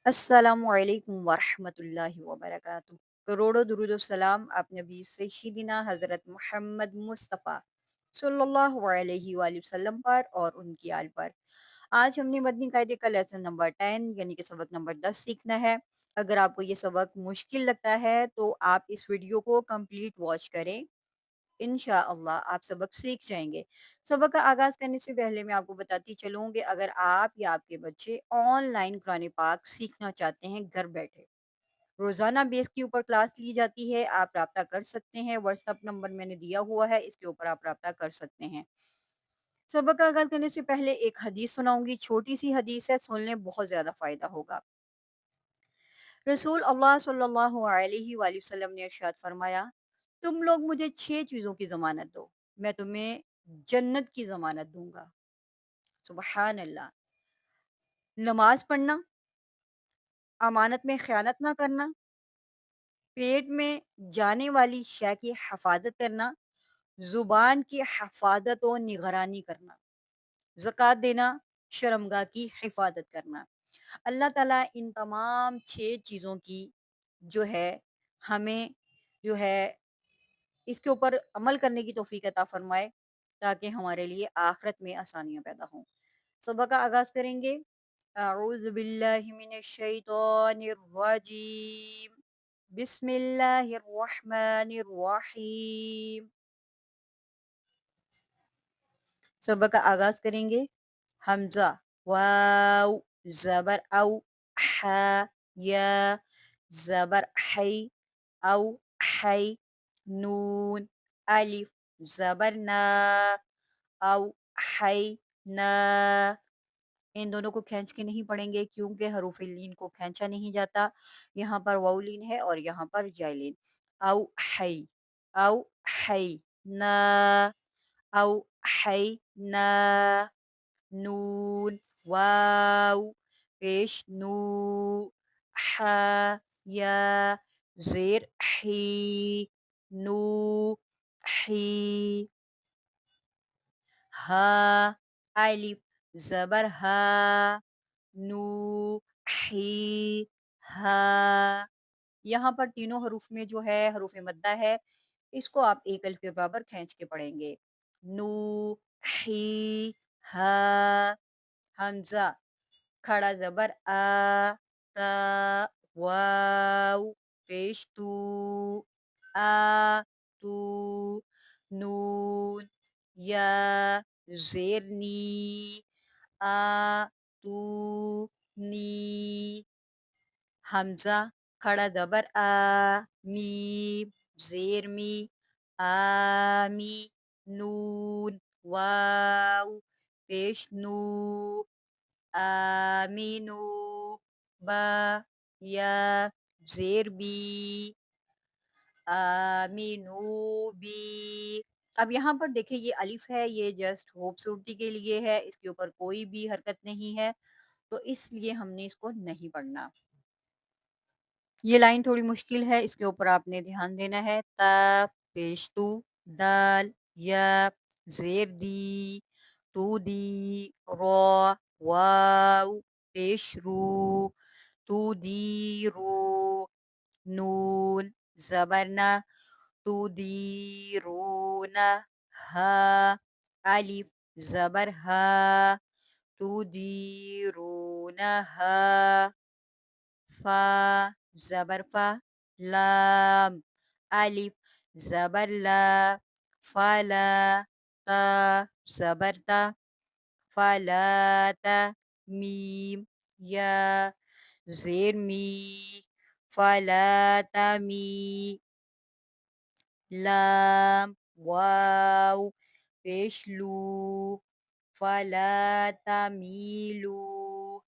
अस्सलामुअलैकुम वरहमतुल्लाहि वबरकातुह। करोड़ों दुरूद व सलाम आप नबी सय्यिदिना हज़रत मोहम्मद मुस्तफ़ा सल्लल्लाहु अलैहि वसल्लम पर और उनकी आल पर। आज हमने मदनी कायदे का लेसन नंबर 10 यानी कि सबक नंबर 10 सीखना है। अगर आपको ये सबक मुश्किल लगता है तो आप इस वीडियो को कंप्लीट वॉच करें। इंशाअल्लाह आप सबक सीख जाएँगे। सबक का आगाज़ करने से पहले मैं आपको बताती चलूँ कि अगर आप या आपके बच्चे ऑनलाइन कुरान पाक सीखना चाहते हैं घर बैठे, रोज़ाना बेस के ऊपर क्लास ली जाती है, आप राब्ता कर सकते हैं। व्हाट्सएप नंबर मैंने दिया हुआ है, इसके ऊपर आप राब्ता कर सकते हैं। सबक का आगाज़ करने से पहले एक हदीस सुनाऊँगी, छोटी-सी हदीस है, सुन लें बहुत ज़्यादा फ़ायदा होगा। रसूल अल्लाह सल्लल्लाहु अलैहि वसल्लम ने इरशाद फरमाया, तुम लोग मुझे 6 चीज़ों की ज़मानत दो, मैं तुम्हें जन्नत की ज़मानत दूँगा। सुबहान अल्लाह! नमाज़ पढ़ना, अमानत में ख़यानत ना करना, पेट में जाने वाली शै की हिफ़ाज़त करना, ज़ुबान की हिफ़ाज़त और निगरानी करना, ज़कात देना, शर्मगाह की हिफ़ाज़त करना। अल्लाह ताला इन तमाम 6 चीज़ों की जो है हमें जो है इसके ऊपर अमल करने की तौफ़ीक अता फ़रमाए ताकि हमारे लिए आख़िरत में आसानियाँ पैदा हों। सुबह का आगाज़ करेंगे। अऊज़ु बिल्लाहि मिनश शैतानिर रजीम। बिस्मिल्लाहिर रहमानिर रहीम। सुबह का आगाज़ करेंगे। हमज़ा, वाव, ज़बर औ, हा, या, ज़बर है, औ, है, नून, अलिफ, ज़बर ना, औ, है, ना। इन दोनों को खींच के नहीं पढ़ेंगे क्योंकि हरूफ़ लीन को खींचा नहीं जाता। यहाँ पर वाव लीन है और यहाँ पर या लीन। औ, है, औ, है, ना, औ, है, ना। नून, वाव, पेश नू, हा, या, ज़ेर ही, नू, ही, हा, अलिफ, ज़बर हा, नू, ही, हा। यहाँ पर तीनों हरूफ में जो है हरूफ मद्दा है, इसको आप एक अलिफ के बराबर खींच के पढ़ेंगे। नू, ही, हा। हमज़ा, खड़ा ज़बर आ, ता, वाव, पेश तू, आ, तू, नून, या, ज़ेर नी, आ, तू, नी। हमज़ा, खड़ा ज़बर आ, मीम, ज़ेर मी, आमी, नून, वाव, पेश नू, आमीनू, बा, या, ज़ेर बी, आमीनू बी। अब यहाँ पर देखिए ये अलिफ है, ये जस्ट खूबसूरती के लिए है, इसके ऊपर कोई भी हरकत नहीं है, तो इसलिए हमने इसको नहीं पढ़ना। ये लाइन थोड़ी मुश्किल है, इसके ऊपर आपने ध्यान देना है। ता, पेश तू, दाल, या, ज़ेर दी, तू दी, रॉ, वाव, पेश रू, तू दी रू, नून, ज़बर ना, तू दी रू ना, हा, अलिफ, ज़बर हा, तू दी रू ना हा। फा, ज़बर फ़ा, लाम, अलिफ, ज़बर ला, फ़ला, ता, ज़बर ता, फ़लाता, मीम, या, ज़ेर मी, फ़लाता मी, लाम, वाव, पेश लू, फ़लाता मीलू।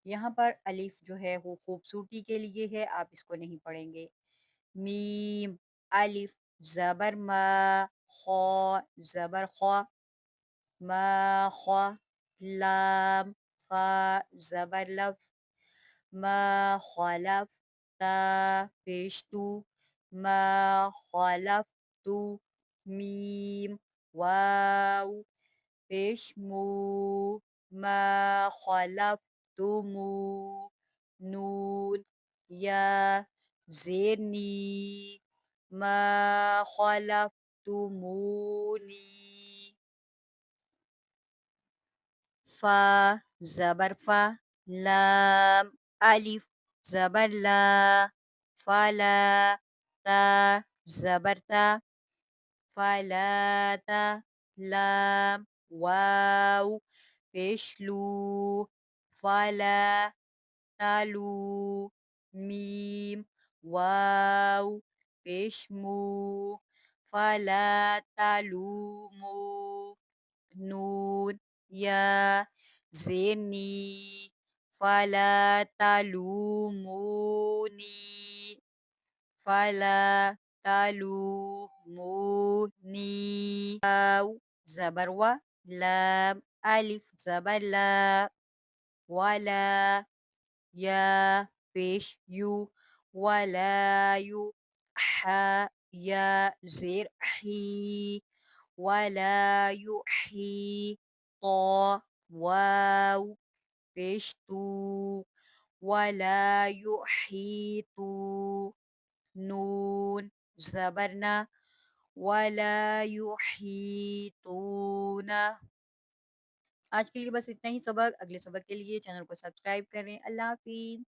यहाँ पर अलिफ जो है वो खूबसूरती के लिए है, आप इसको नहीं पढ़ेंगे। मीम, अलिफ, ज़बर मा, खौ, ज़बर खौ, मा, खौ, लाम, फा, ज़बर लफ, मा, खलफ, ता, पेश तू, मा, खलफ तू, मीम, वाव, पेश मू, मा, खलफ तुमू, یا زیر نی ما خلقتمونی فا زبر فا لام الف زبر لا فلا تا زبر تا فلا تا لام واو پیشلو فلا تالو میم واو پیشمو فلا تلومو نون یا زینی فلا تلومونی فلا تلومونی واو زبر و لام الف زبر لا ولا یا پیش یو ولا یو ح یا زیر حی ولا یحیی طا واو پیش تو ولا یحیطو نون زبرنا ولا یحیطون آج کے لیے بس اتنا ہی سبق، اگلے سبق کے لیے چینل کو سبسکرائب کریں۔ اللہ حافظ۔